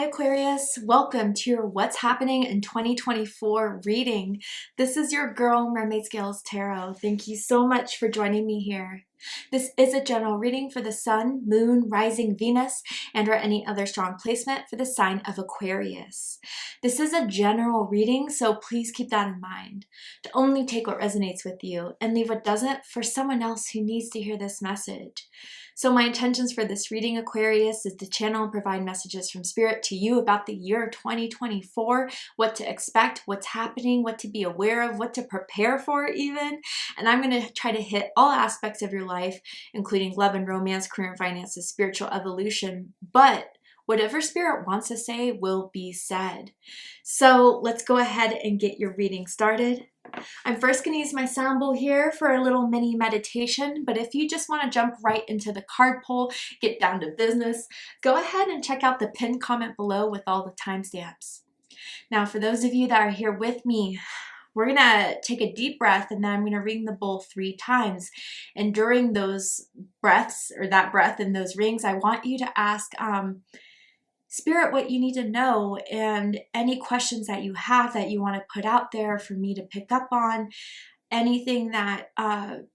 Hi Aquarius, welcome to your What's Happening in 2024 reading. This is your girl Mermaid Scales Tarot. Thank you so much for joining me here. This is a general reading for the Sun, Moon, Rising Venus, and or any other strong placement for the sign of Aquarius. This is a general reading, so please keep that in mind. To only take what resonates with you and leave what doesn't for someone else who needs to hear this message. So my intentions for this reading, Aquarius, is to channel and provide messages from Spirit to you about the year 2024, what to expect, what's happening, what to be aware of, what to prepare for even. And I'm going to try to hit all aspects of your life, including love and romance, career and finances, spiritual evolution, but whatever Spirit wants to say will be said. So let's go ahead and get your reading started. I'm first going to use my sound bowl here for a little mini meditation, but if you just want to jump right into the card pull, get down to business, go ahead and check out the pinned comment below with all the timestamps. Now, for those of you that are here with me, we're going to take a deep breath and then I'm going to ring the bowl 3 times. And during those breaths, or that breath and those rings, I want you to ask Spirit what you need to know and any questions that you have that you want to put out there for me to pick up on, anything that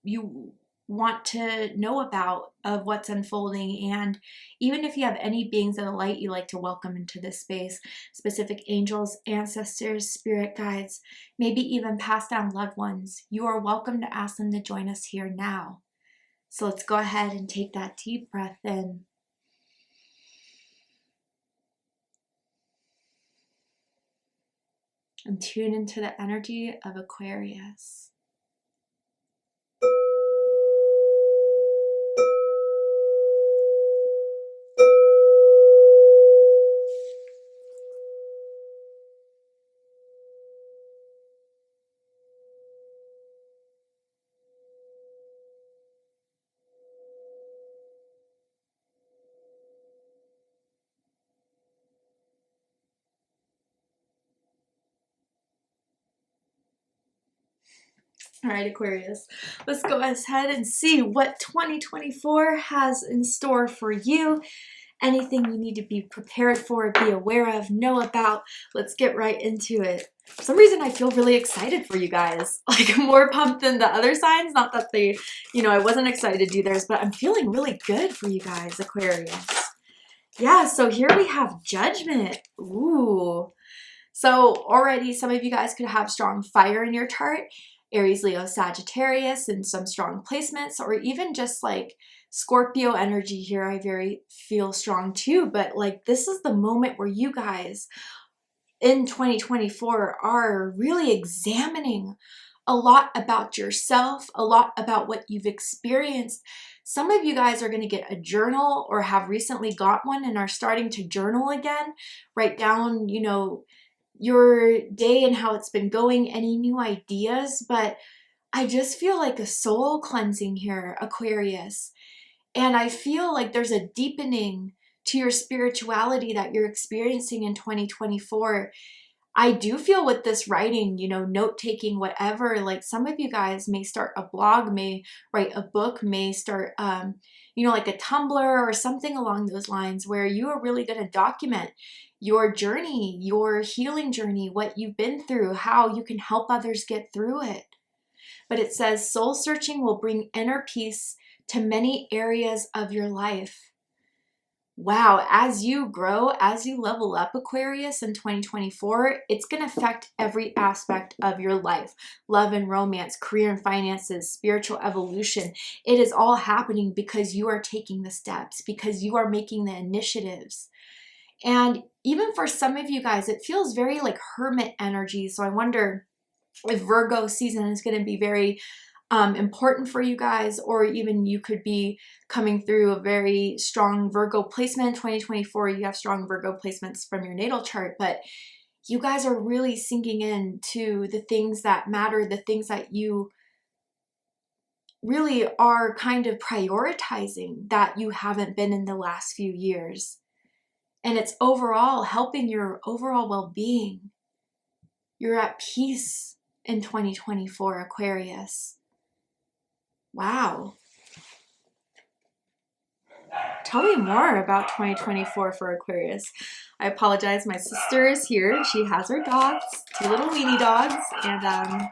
you want to know about of what's unfolding, and even if you have any beings of the light you like to welcome into this space, specific angels, ancestors, spirit guides, maybe even passed down loved ones, you are welcome to ask them to join us here now. So let's go ahead and take that deep breath in. And tune into the energy of Aquarius. All right, Aquarius, let's go ahead and see what 2024 has in store for you. Anything you need to be prepared for, be aware of, know about. Let's get right into it. For some reason, I feel really excited for you guys, like more pumped than the other signs. Not that they, I wasn't excited to do theirs, but I'm feeling really good for you guys, Aquarius. Yeah, so here we have Judgment. Ooh. So already some of you guys could have strong fire in your chart. Aries, Leo, Sagittarius, and some strong placements, or even just like Scorpio energy here. I very feel strong too, but like this is the moment where you guys in 2024 are really examining a lot about yourself, a lot about what you've experienced. Some of you guys are going to get a journal or have recently got one and are starting to journal again. Write down, your day and how it's been going, any new ideas, but I just feel like a soul cleansing here, Aquarius. And I feel like there's a deepening to your spirituality that you're experiencing in 2024. I do feel with this writing, note-taking, whatever, like some of you guys may start a blog, may write a book, may start, like a Tumblr or something along those lines where you are really going to document your journey, your healing journey, what you've been through, how you can help others get through it. But it says soul searching will bring inner peace to many areas of your life. Wow, as you grow, as you level up, Aquarius, in 2024, it's going to affect every aspect of your life. Love and romance, career and finances, spiritual evolution. It is all happening because you are taking the steps, because you are making the initiatives. And even for some of you guys, it feels very like hermit energy. So I wonder if Virgo season is going to be very important for you guys, or even you could be coming through a very strong Virgo placement. 2024, you have strong Virgo placements from your natal chart, but you guys are really sinking into the things that matter, the things that you really are kind of prioritizing that you haven't been in the last few years. And it's overall helping your overall well-being. You're at peace in 2024, Aquarius. Wow. Tell me more about 2024 for Aquarius. I apologize, my sister is here. She has her dogs, 2 little weenie dogs, and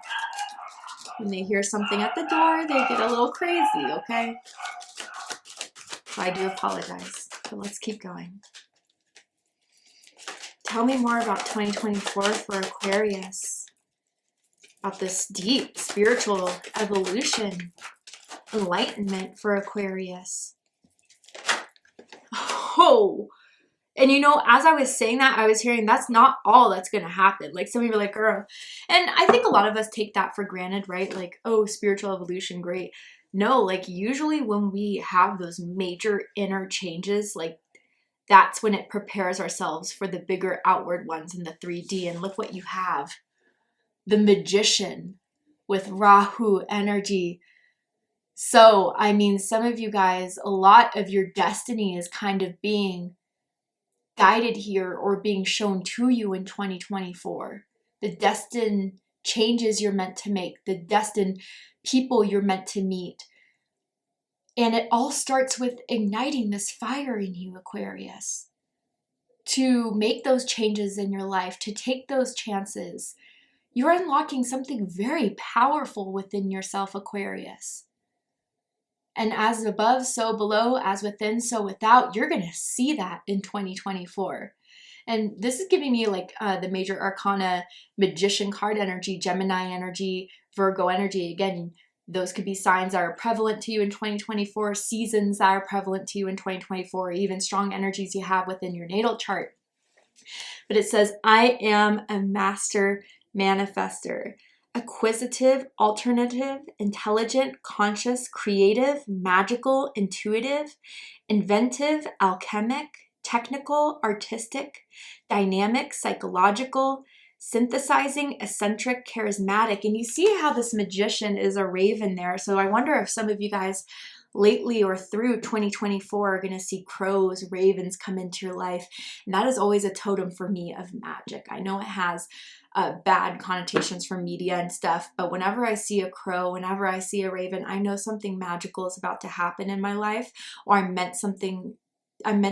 when they hear something at the door, they get a little crazy, okay? So I do apologize, but let's keep going. Tell me more about 2024 for Aquarius. About this deep spiritual evolution, enlightenment for Aquarius. Oh, and you know, as I was saying that, I was hearing that's not all that's going to happen. Like some of you are like, girl. And I think a lot of us take that for granted, right? Like, oh, spiritual evolution, great. No, like usually when we have those major inner changes, like that's when it prepares ourselves for the bigger outward ones in the 3D. And look what you have. The Magician with Rahu energy. So, I mean, some of you guys, a lot of your destiny is kind of being guided here or being shown to you in 2024. The destined changes you're meant to make, the destined people you're meant to meet. And it all starts with igniting this fire in you, Aquarius, to make those changes in your life, to take those chances. You're unlocking something very powerful within yourself, Aquarius. And as above, so below, as within, so without, you're going to see that in 2024. And this is giving me like the major arcana, Magician card energy, Gemini energy, Virgo energy. Again, those could be signs that are prevalent to you in 2024, seasons that are prevalent to you in 2024, even strong energies you have within your natal chart. But it says, I am a master manifester. Acquisitive, alternative, intelligent, conscious, creative, magical, intuitive, inventive, alchemic, technical, artistic, dynamic, psychological, synthesizing, eccentric, charismatic. And you see how this magician is a raven there. So I wonder if some of you guys lately or through 2024 are going to see crows, ravens come into your life. And that is always a totem for me of magic. I know it has bad connotations from media and stuff, but whenever I see a crow, whenever I see a raven, I know something magical is about to happen in my life, or I'm meant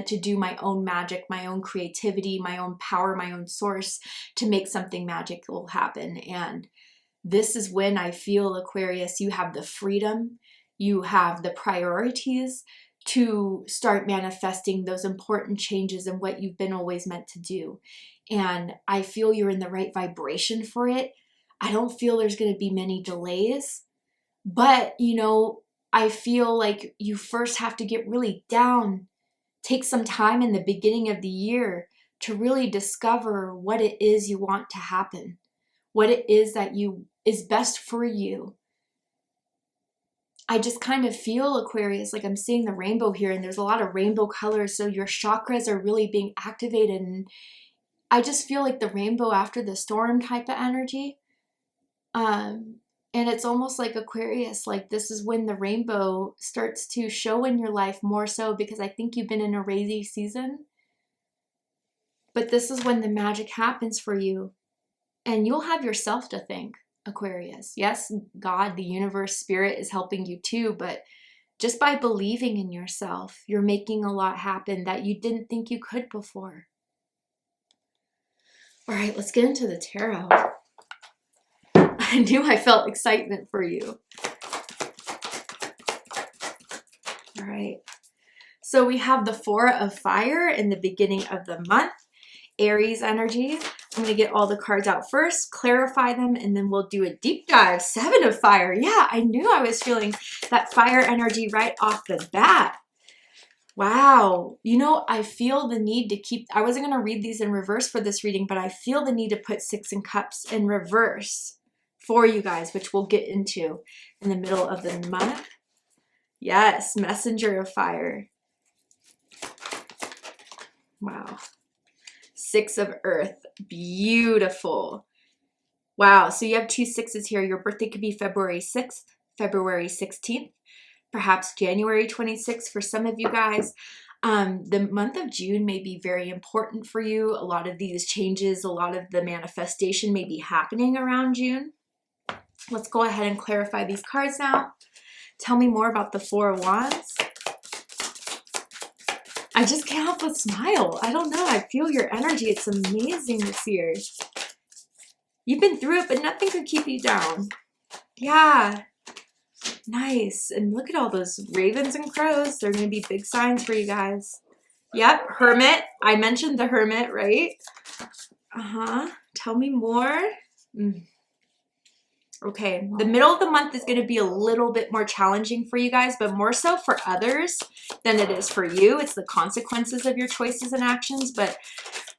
to do my own magic, my own creativity, my own power, my own source to make something magical happen. And this is when I feel, Aquarius, you have the freedom, you have the priorities to start manifesting those important changes in what you've been always meant to do. And I feel you're in the right vibration for it. I don't feel there's going to be many delays, but you know, I feel like you first have to get really down, take some time in the beginning of the year to really discover what it is you want to happen, what it is that is best for you. I just kind of feel, Aquarius, like I'm seeing the rainbow here, and there's a lot of rainbow colors. So your chakras are really being activated. And I just feel like the rainbow after the storm type of energy. And it's almost like, Aquarius, like this is when the rainbow starts to show in your life more so, because I think you've been in a crazy season. But this is when the magic happens for you. And you'll have yourself to thank, Aquarius. Yes, God, the universe, spirit is helping you too, but just by believing in yourself, you're making a lot happen that you didn't think you could before. All right, let's get into the tarot. I knew I felt excitement for you. All right, so we have the Four of Fire in the beginning of the month, Aries energy. I'm going to get all the cards out first, clarify them, and then we'll do a deep dive. Seven of Fire. Yeah, I knew I was feeling that fire energy right off the bat. Wow. You know, I feel the need to keep, I wasn't going to read these in reverse for this reading, but I feel the need to put Six of Cups in reverse for you guys, which we'll get into in the middle of the month. Yes, Messenger of Fire. Wow. Six of Earth. Beautiful. Wow. So you have 2 6s here. Your birthday could be February 6th, February 16th, perhaps January 26th for some of you guys. The month of June may be very important for you. A lot of these changes, a lot of the manifestation may be happening around June. Let's go ahead and clarify these cards now. Tell me more about the Four of Wands. I just can't help but smile. I don't know. I feel your energy. It's amazing this year. You've been through it, but nothing could keep you down. Yeah. Nice. And look at all those ravens and crows. They're going to be big signs for you guys. Yep. Hermit. I mentioned the hermit, right? Tell me more. Okay, the middle of the month is going to be a little bit more challenging for you guys, but more so for others than it is for you. It's the consequences of your choices and actions, but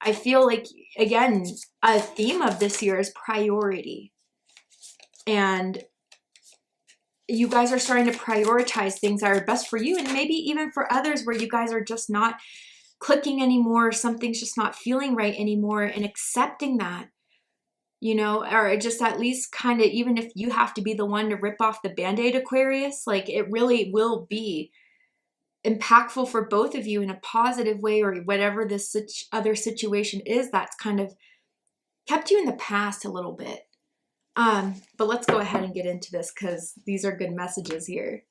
I feel like, again, a theme of this year is priority. And you guys are starting to prioritize things that are best for you and maybe even for others where you guys are just not clicking anymore, something's just not feeling right anymore, and accepting that. You know, or just at least kind of, even if you have to be the one to rip off the Band-Aid, Aquarius, like it really will be impactful for both of you in a positive way, or whatever this other situation is that's kind of kept you in the past a little bit. But let's go ahead and get into this because these are good messages here.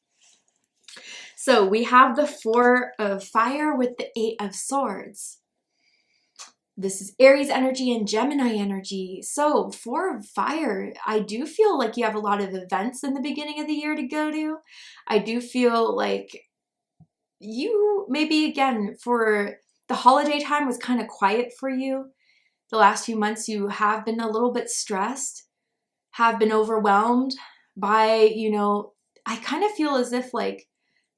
So we have the 4 of Fire with the 8 of Swords. This is Aries energy and Gemini energy. So 4 of Fire, I do feel like you have a lot of events in the beginning of the year to go to. I do feel like you maybe, again, for the holiday time was kind of quiet for you. The last few months you have been a little bit stressed, have been overwhelmed by, you know, I kind of feel as if like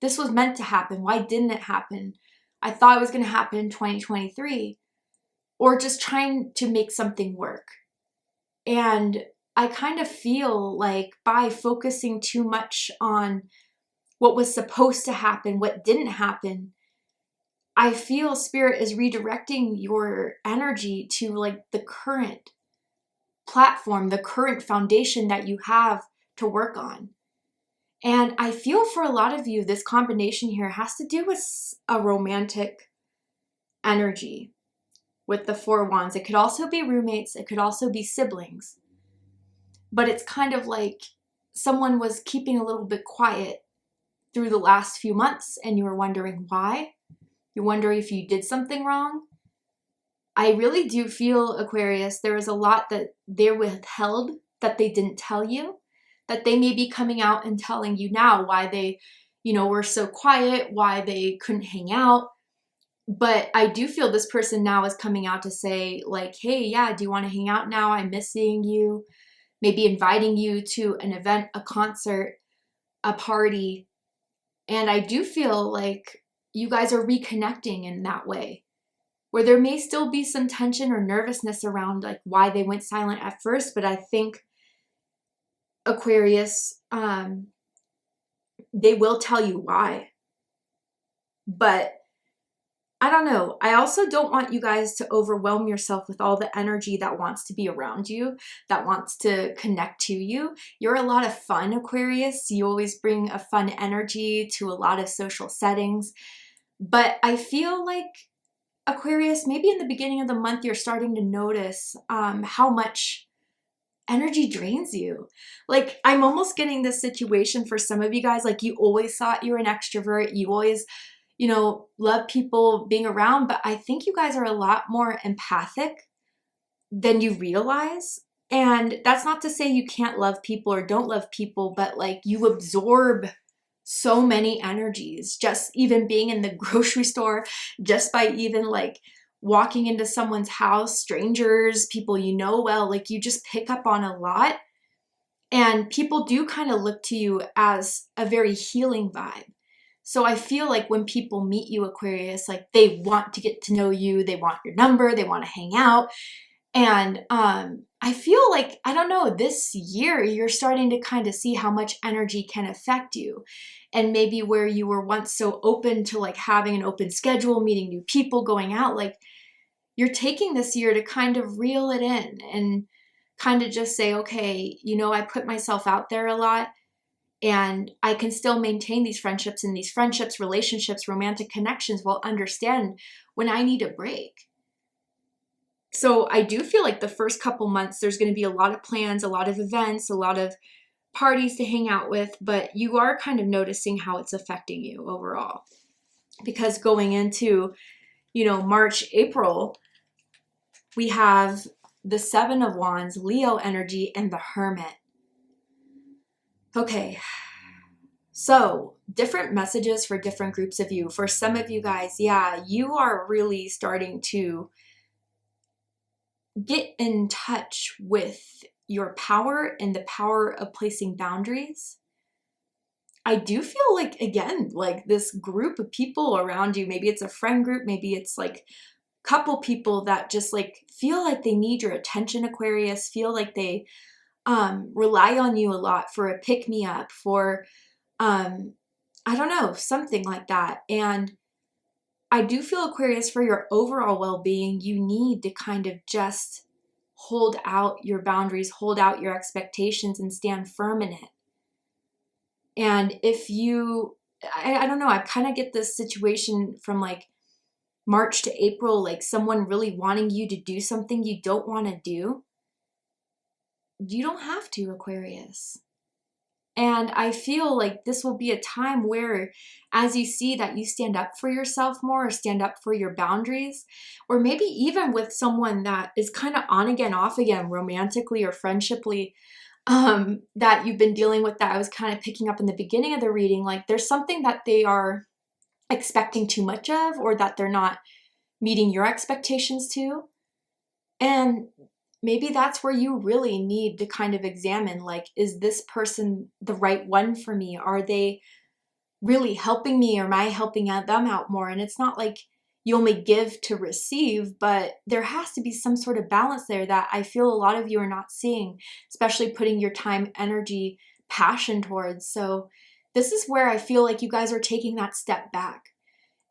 this was meant to happen. Why didn't it happen? I thought it was going to happen in 2023. Or just trying to make something work. And I kind of feel like by focusing too much on what was supposed to happen, what didn't happen, I feel Spirit is redirecting your energy to like the current platform, the current foundation that you have to work on. And I feel for a lot of you, this combination here has to do with a romantic energy. With the 4 wands. It could also be roommates. It could also be siblings. But it's kind of like someone was keeping a little bit quiet through the last few months and you were wondering why. You wonder if you did something wrong. I really do feel, Aquarius, there is a lot that they withheld that they didn't tell you, that they may be coming out and telling you now why they, you know, were so quiet, why they couldn't hang out. But I do feel this person now is coming out to say like, hey, yeah, do you want to hang out now? I miss seeing you. Maybe inviting you to an event, a concert, a party. And I do feel like you guys are reconnecting in that way, where there may still be some tension or nervousness around like why they went silent at first. But I think Aquarius, they will tell you why. But I don't know. I also don't want you guys to overwhelm yourself with all the energy that wants to be around you, that wants to connect to you. You're a lot of fun, Aquarius. You always bring a fun energy to a lot of social settings. But I feel like, Aquarius, maybe in the beginning of the month, you're starting to notice how much energy drains you. Like, I'm almost getting this situation for some of you guys, like you always thought you were an extrovert. You always, you know, love people being around, but I think you guys are a lot more empathic than you realize. And that's not to say you can't love people or don't love people, but like you absorb so many energies, just even being in the grocery store, just by even like walking into someone's house, strangers, people you know well, like you just pick up on a lot. And people do kind of look to you as a very healing vibe. So I feel like when people meet you, Aquarius, like they want to get to know you, they want your number, they want to hang out. And I feel like, I don't know, this year you're starting to kind of see how much energy can affect you. And maybe where you were once so open to like having an open schedule, meeting new people, going out, like you're taking this year to kind of reel it in and kind of just say, okay, you know, I put myself out there a lot. And I can still maintain these friendships, and these friendships, relationships, romantic connections will understand when I need a break. So I do feel like the first couple months, there's going to be a lot of plans, a lot of events, a lot of parties to hang out with, but you are kind of noticing how it's affecting you overall. because going into, you know, March, April, we have the Seven of Wands, Leo energy, and the Hermit. Okay, so different messages for different groups of you. For some of you guys, yeah, you are really starting to get in touch with your power and the power of placing boundaries. I do feel like, again, like this group of people around you, maybe it's a friend group, maybe it's like a couple people that just like feel like they need your attention, Aquarius, feel like they rely on you a lot for a pick-me-up, for, I don't know, something like that. And I do feel, Aquarius, for your overall well-being, you need to kind of just hold out your boundaries, hold out your expectations, and stand firm in it. And if you, I don't know, I kind of get this situation from like March to April, like someone really wanting you to do something you don't want to do. You don't have to, Aquarius. And I feel like this will be a time where, as you see that you stand up for yourself more, or stand up for your boundaries, or maybe even with someone that is kind of on again, off again, romantically or friendshiply, that you've been dealing with, that I was kind of picking up in the beginning of the reading, like there's something that they are expecting too much of, or that they're not meeting your expectations to. And maybe that's where you really need to kind of examine, like, is this person the right one for me? Are they really helping me, or am I helping them out more? And it's not like you only give to receive, but there has to be some sort of balance there that I feel a lot of you are not seeing, especially putting your time, energy, passion towards. So this is where I feel like you guys are taking that step back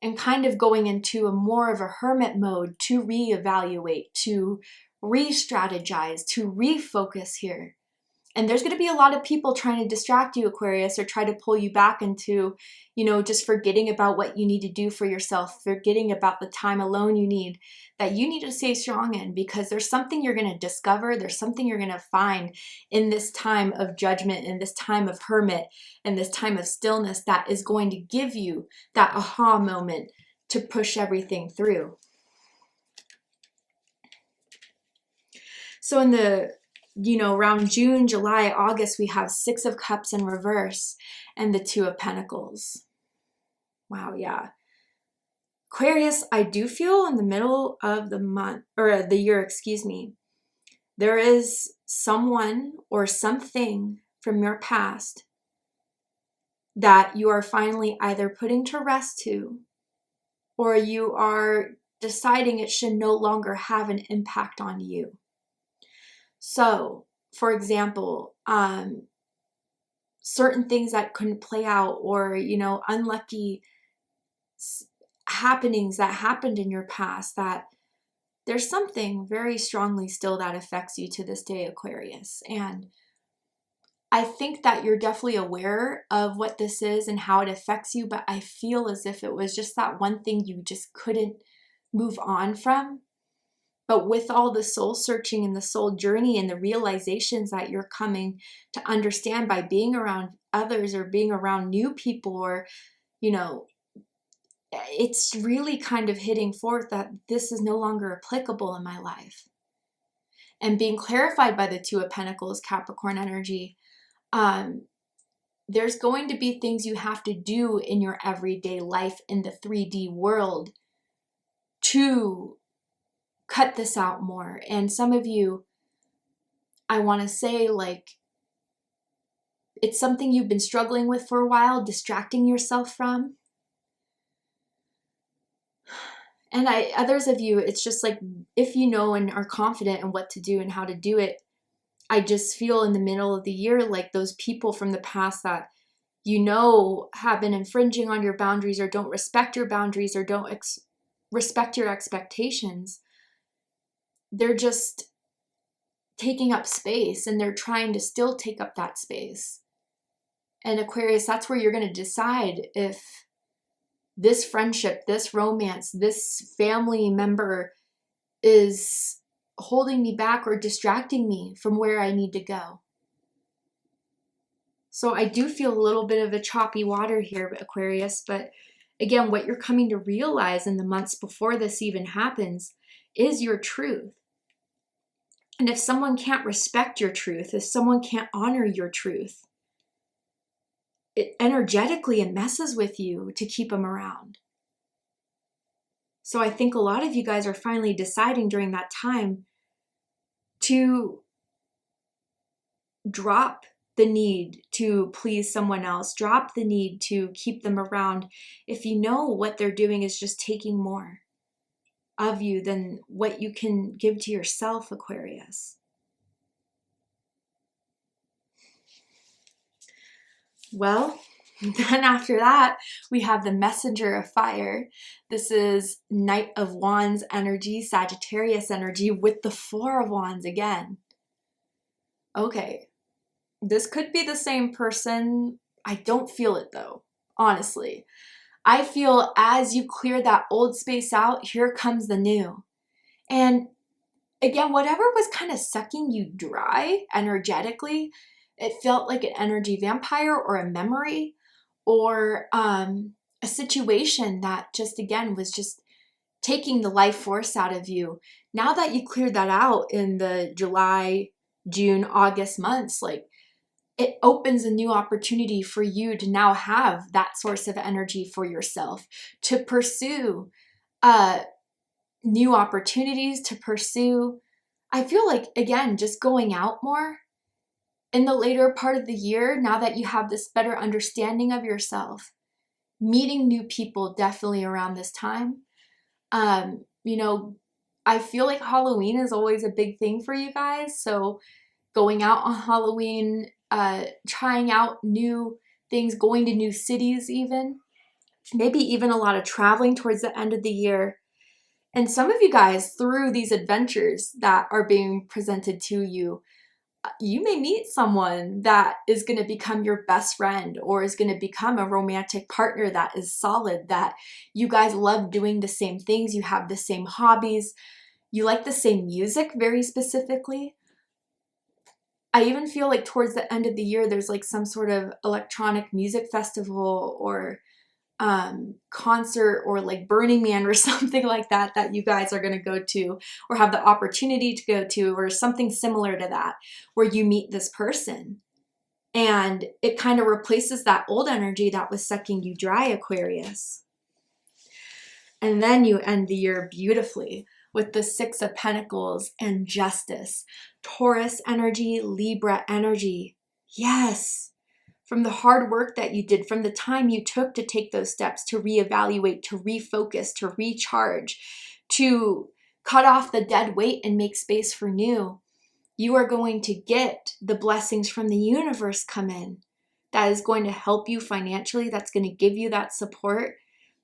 and kind of going into a more of a hermit mode to reevaluate, to re-strategize, to refocus here. And there's going to be a lot of people trying to distract you, Aquarius, or try to pull you back into, you know, just forgetting about what you need to do for yourself, forgetting about the time alone you need, that you need to stay strong in, because there's something you're going to discover, there's something you're going to find in this time of judgment, in this time of hermit, and this time of stillness, that is going to give you that aha moment to push everything through. So in the, you know, around June, July, August, we have Six of Cups in reverse and the Two of Pentacles. Wow, yeah. Aquarius, I do feel in the middle of the month, or the year, excuse me, there is someone or something from your past that you are finally either putting to rest to, or you are deciding it should no longer have an impact on you. So, for example, certain things that couldn't play out, or, you know, unlucky happenings that happened in your past, that there's something very strongly still that affects you to this day, Aquarius. And I think that you're definitely aware of what this is and how it affects you, but I feel as if it was just that one thing you just couldn't move on from. But with all the soul searching and the soul journey and the realizations that you're coming to understand by being around others, or being around new people, or, you know, it's really kind of hitting forth that this is no longer applicable in my life. And being clarified by the Two of Pentacles, Capricorn energy, there's going to be things you have to do in your everyday life in the 3D world to cut this out more. And some of you, I want to say, like, it's something you've been struggling with for a while, distracting yourself from. And others of you, it's just like, if you know and are confident in what to do and how to do it, I just feel in the middle of the year, like those people from the past that, you know, have been infringing on your boundaries, or don't respect your boundaries, or don't respect your expectations, they're just taking up space, and they're trying to still take up that space. And Aquarius, that's where you're going to decide if this friendship, this romance, this family member is holding me back or distracting me from where I need to go. So I do feel a little bit of a choppy water here, Aquarius, but Again, what you're coming to realize in the months before this even happens is your truth. And if someone can't respect your truth, if someone can't honor your truth, energetically it messes with you to keep them around. So I think a lot of you guys are finally deciding during that time to drop the need to please someone else, drop the need to keep them around if you know what they're doing is just taking more of you than what you can give to yourself, Aquarius. Well, then after that, we have the Messenger of Fire. This is Knight of Wands energy, Sagittarius energy with the Four of Wands again. Okay, this could be the same person. I don't feel it though, honestly. I feel as you clear that old space out, here comes the new. And again, whatever was kind of sucking you dry energetically, it felt like an energy vampire or a memory or a situation that just, again, was just taking the life force out of you. Now that you cleared that out in the July, June, August months, like it opens a new opportunity for you to now have that source of energy for yourself, to pursue new opportunities, to pursue, I feel like, again, just going out more in the later part of the year, now that you have this better understanding of yourself, meeting new people definitely around this time. You know, I feel like Halloween is always a big thing for you guys. So going out on Halloween, trying out new things, going to new cities even, maybe even a lot of traveling towards the end of the year. And some of you guys, through these adventures that are being presented to you, you may meet someone that is going to become your best friend or is going to become a romantic partner that is solid, that you guys love doing the same things, you have the same hobbies, you like the same music very specifically. I even feel like towards the end of the year, there's like some sort of electronic music festival or concert or like Burning Man or something like that that you guys are going to go to or have the opportunity to go to, or something similar to that where you meet this person and it kind of replaces that old energy that was sucking you dry, Aquarius. And then you end the year beautifully with the Six of Pentacles and Justice, Taurus energy, Libra energy. Yes. From the hard work that you did, from the time you took to take those steps, to reevaluate, to refocus, to recharge, to cut off the dead weight and make space for new, you are going to get the blessings from the universe come in. That is going to help you financially. That's going to give you that support.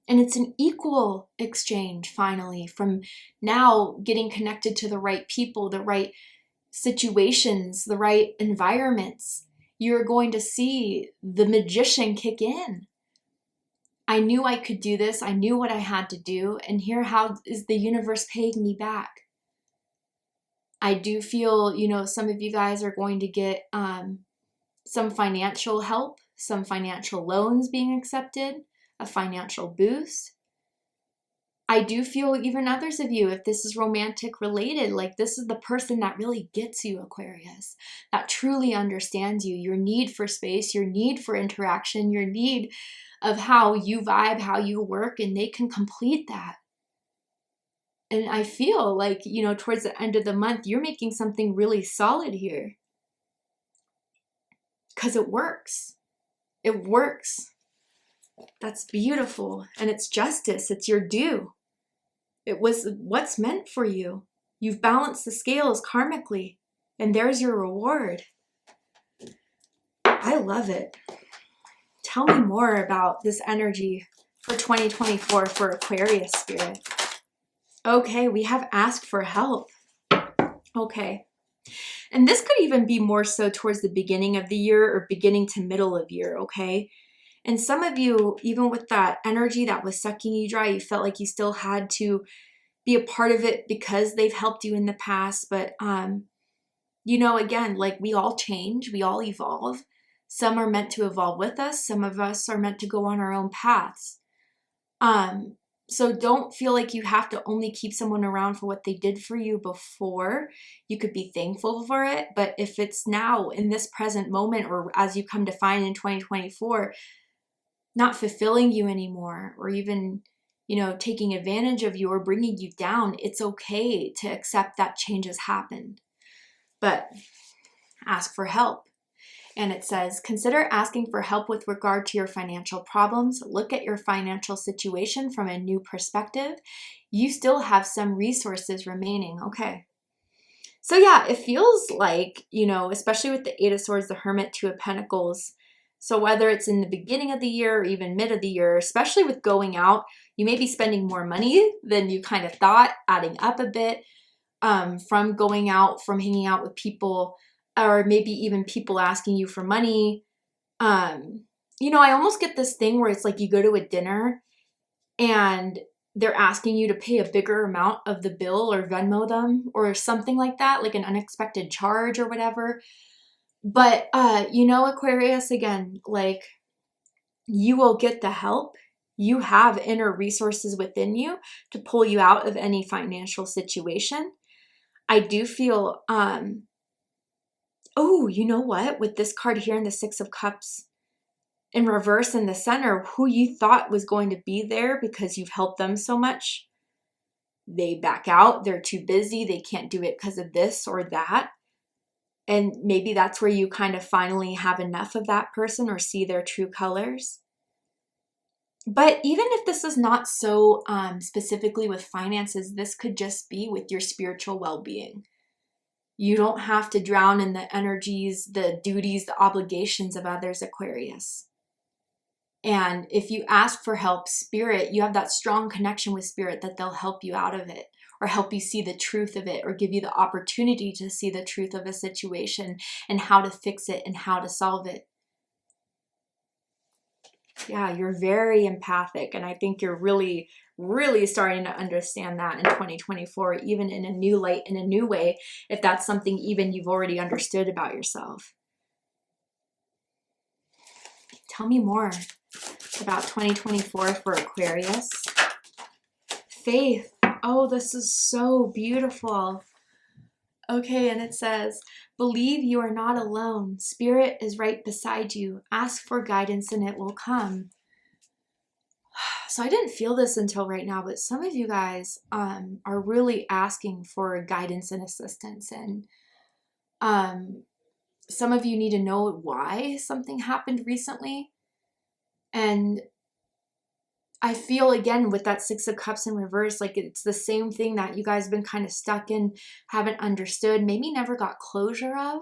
And it's an equal exchange, finally, from now getting connected to the right people, the right situations, the right environments. You're going to see the magician kick in. I knew I could do this. I knew what I had to do. And here, how is the universe paying me back? I do feel, you know, some of you guys are going to get some financial help, some financial loans being accepted, a financial boost. I do feel even others of you, if this is romantic related, like this is the person that really gets you, Aquarius, that truly understands you, your need for space, your need for interaction, your need of how you vibe, how you work, and they can complete that. And I feel like, you know, towards the end of the month, you're making something really solid here. Because it works. It works. That's beautiful. And it's justice. It's your due. It was what's meant for you. You've balanced the scales karmically, and there's your reward. I love it. Tell me more about this energy for 2024 for Aquarius spirit. Okay, we have asked for help. Okay. And this could even be more so towards the beginning of the year or beginning to middle of year, okay? And some of you, even with that energy that was sucking you dry, you felt like you still had to be a part of it because they've helped you in the past. But, you know, again, like we all change, we all evolve. Some are meant to evolve with us. Some of us are meant to go on our own paths. So don't feel like you have to only keep someone around for what they did for you before. You could be thankful for it, but if it's now in this present moment, or as you come to find in 2024, not fulfilling you anymore, or even, you know, taking advantage of you or bringing you down, it's okay to accept that change has happened. But ask for help. And it says, consider asking for help with regard to your financial problems. Look at your financial situation from a new perspective. You still have some resources remaining. Okay. So yeah, it feels like, you know, especially with the Eight of Swords, the Hermit, Two of Pentacles. So whether it's in the beginning of the year or even mid of the year, especially with going out, you may be spending more money than you kind of thought, adding up a bit from going out, from hanging out with people, or maybe even people asking you for money. You know, I almost get this thing where it's like you go to a dinner and they're asking you to pay a bigger amount of the bill or Venmo them or something like that, like an unexpected charge or whatever. But, you know, Aquarius, again, like, you will get the help. You have inner resources within you to pull you out of any financial situation. I do feel, oh, you know what? With this card here in the Six of Cups in reverse in the center, who you thought was going to be there because you've helped them so much, they back out. They're too busy. They can't do it because of this or that. And maybe that's where you kind of finally have enough of that person or see their true colors. But even if this is not so specifically with finances, this could just be with your spiritual well-being. You don't have to drown in the energies, the duties, the obligations of others, Aquarius. And if you ask for help, Spirit, you have that strong connection with Spirit that they'll help you out of it, or help you see the truth of it, or give you the opportunity to see the truth of a situation and how to fix it and how to solve it. Yeah, you're very empathic, and I think you're really, really starting to understand that in 2024, even in a new light, in a new way, if that's something even you've already understood about yourself. Tell me more about 2024 for Aquarius. Faith. Oh, this is so beautiful. Okay, and it says, believe you are not alone. Spirit is right beside you. Ask for guidance and it will come. So I didn't feel this until right now, but some of you guys are really asking for guidance and assistance. And some of you need to know why something happened recently. And I feel, again, with that Six of Cups in reverse, like it's the same thing that you guys have been kind of stuck in, haven't understood, maybe never got closure of.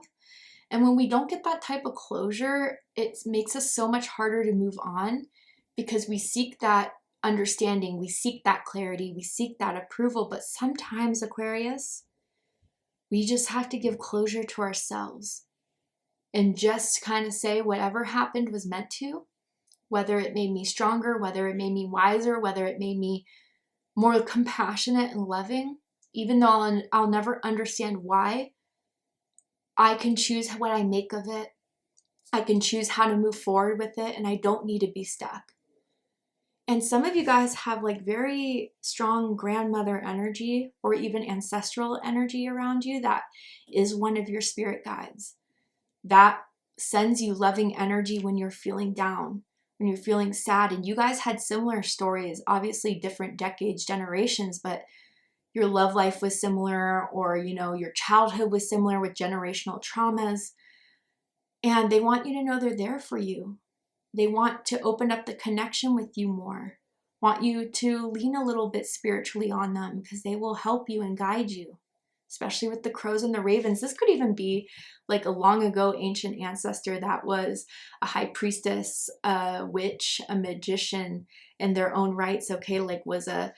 And when we don't get that type of closure, it makes us so much harder to move on, because we seek that understanding, we seek that clarity, we seek that approval. But sometimes, Aquarius, we just have to give closure to ourselves and just kind of say whatever happened was meant to. Whether it made me stronger, whether it made me wiser, whether it made me more compassionate and loving, even though I'll never understand why, I can choose what I make of it. I can choose how to move forward with it, and I don't need to be stuck. And some of you guys have like very strong grandmother energy or even ancestral energy around you that is one of your spirit guides. That sends you loving energy when you're feeling down, when you're feeling sad. And you guys had similar stories, obviously different decades, generations, but your love life was similar, or, you know, your childhood was similar with generational traumas. And they want you to know they're there for you. They want to open up the connection with you more, want you to lean a little bit spiritually on them, because they will help you and guide you, especially with the crows and the ravens. This could even be like a long ago ancient ancestor that was a high priestess, a witch, a magician in their own rights, okay, like was a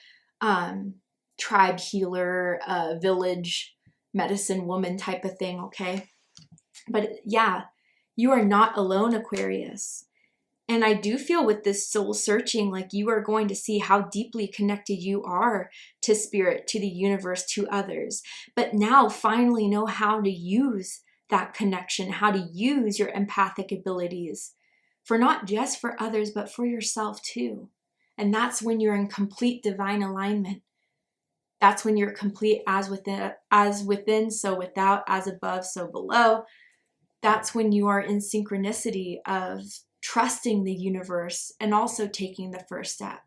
tribe healer, a village medicine woman type of thing, okay? But yeah, you are not alone, Aquarius. And I do feel with this soul searching, like you are going to see how deeply connected you are to spirit, to the universe, to others. But now finally know how to use that connection, how to use your empathic abilities for not just for others, but for yourself too. And that's when you're in complete divine alignment. That's when you're complete as within, so without, as above, so below. That's when you are in synchronicity of trusting the universe and also taking the first step.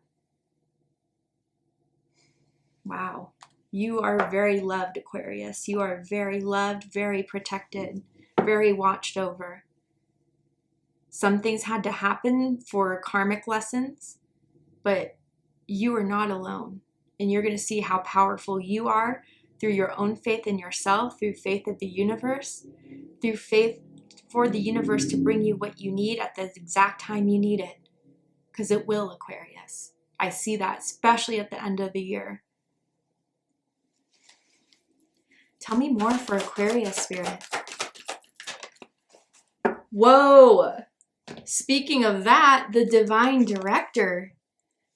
Wow. You are very loved, Aquarius. You are very loved, very protected, very watched over. Some things had to happen for karmic lessons, but you are not alone. And you're going to see how powerful you are through your own faith in yourself, through faith of the universe, through faith for the universe to bring you what you need at the exact time you need it. Because it will, Aquarius. I see that, especially at the end of the year. Tell me more for Aquarius, Spirit. Whoa! Speaking of that, the divine director.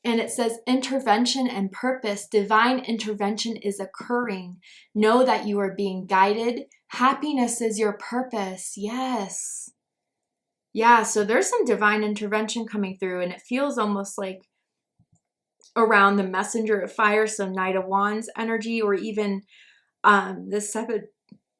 And it says intervention and purpose. Divine intervention is occurring. Know that you are being guided. Happiness is your purpose. Yes. Yeah, so there's some divine intervention coming through, and it feels almost like around the messenger of fire, so Knight of Wands energy, or even the Seven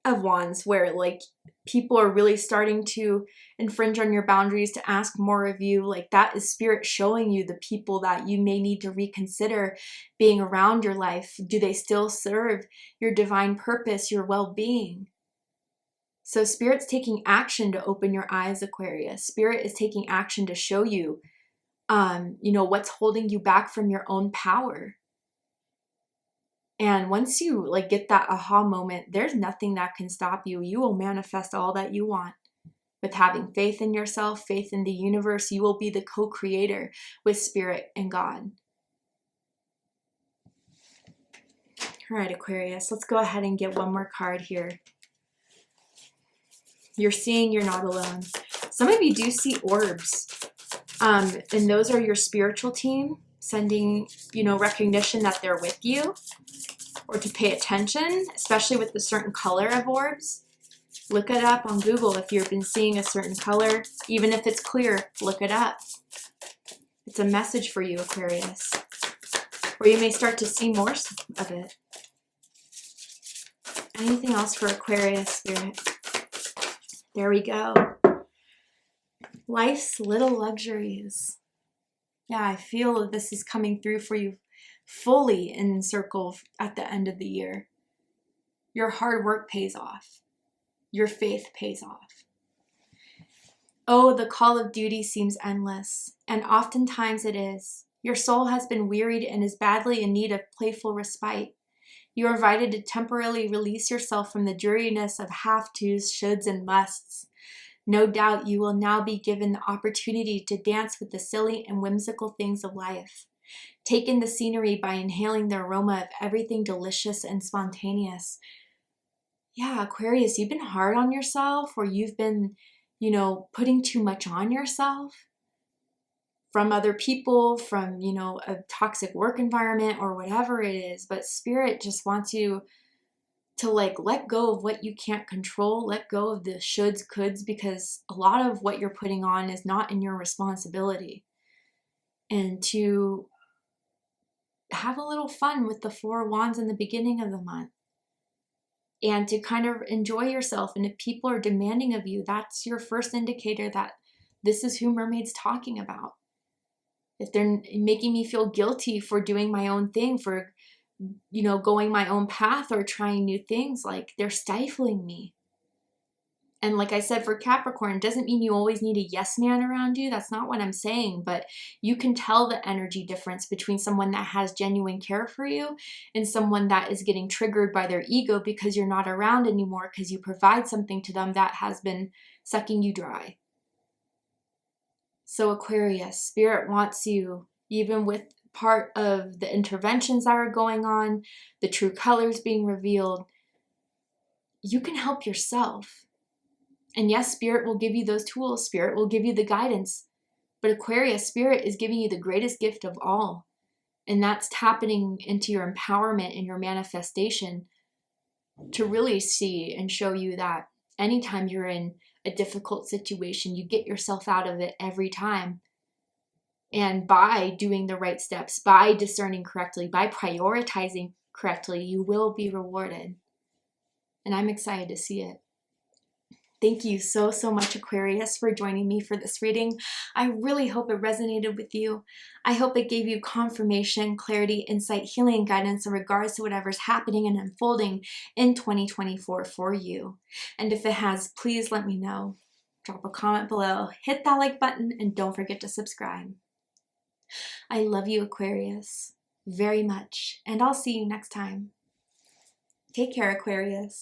of Wands, where like people are really starting to infringe on your boundaries, to ask more of you. Like that is Spirit showing you the people that you may need to reconsider being around your life. Do they still serve your divine purpose, your well-being? So Spirit's taking action to open your eyes, Aquarius. Spirit is taking action to show you, what's holding you back from your own power. And once you like get that aha moment, there's nothing that can stop you. You will manifest all that you want. With having faith in yourself, faith in the universe, you will be the co-creator with Spirit and God. All right, Aquarius, let's go ahead and get one more card here. You're seeing you're not alone. Some of you do see orbs. And those are your spiritual team sending, recognition that they're with you, or to pay attention, especially with the certain color of orbs. Look it up on Google if you've been seeing a certain color. Even if it's clear, look it up. It's a message for you, Aquarius. Or you may start to see more of it. Anything else for Aquarius, Spirit? There we go. Life's little luxuries. Yeah, I feel this is coming through for you fully in circle at the end of the year. Your hard work pays off. Your faith pays off. Oh, the call of duty seems endless, and oftentimes it is. Your soul has been wearied and is badly in need of playful respite. You are invited to temporarily release yourself from the dreariness of have-tos, shoulds, and musts. No doubt you will now be given the opportunity to dance with the silly and whimsical things of life. Take in the scenery by inhaling the aroma of everything delicious and spontaneous. Yeah, Aquarius, you've been hard on yourself, or you've been, putting too much on yourself from other people, from, a toxic work environment or whatever it is. But Spirit just wants you to let go of what you can't control, let go of the shoulds, coulds, because a lot of what you're putting on is not in your responsibility. And to have a little fun with the Four of Wands in the beginning of the month. And to kind of enjoy yourself. And if people are demanding of you, that's your first indicator that this is who Mermaid's talking about. If they're making me feel guilty for doing my own thing, for, going my own path or trying new things, like they're stifling me. And like I said, for Capricorn, it doesn't mean you always need a yes man around you. That's not what I'm saying. But you can tell the energy difference between someone that has genuine care for you and someone that is getting triggered by their ego because you're not around anymore, because you provide something to them that has been sucking you dry. So Aquarius, Spirit wants you, even with part of the interventions that are going on, the true colors being revealed, you can help yourself. And yes, Spirit will give you those tools. Spirit will give you the guidance. But Aquarius, Spirit is giving you the greatest gift of all. And that's tapping into your empowerment and your manifestation to really see and show you that anytime you're in a difficult situation, you get yourself out of it every time. And by doing the right steps, by discerning correctly, by prioritizing correctly, you will be rewarded. And I'm excited to see it. Thank you so much, Aquarius, for joining me for this reading. I really hope it resonated with you. I hope it gave you confirmation, clarity, insight, healing, and guidance in regards to whatever's happening and unfolding in 2024 for you. And if it has, please let me know. Drop a comment below, hit that like button, and don't forget to subscribe. I love you, Aquarius, very much, and I'll see you next time. Take care, Aquarius.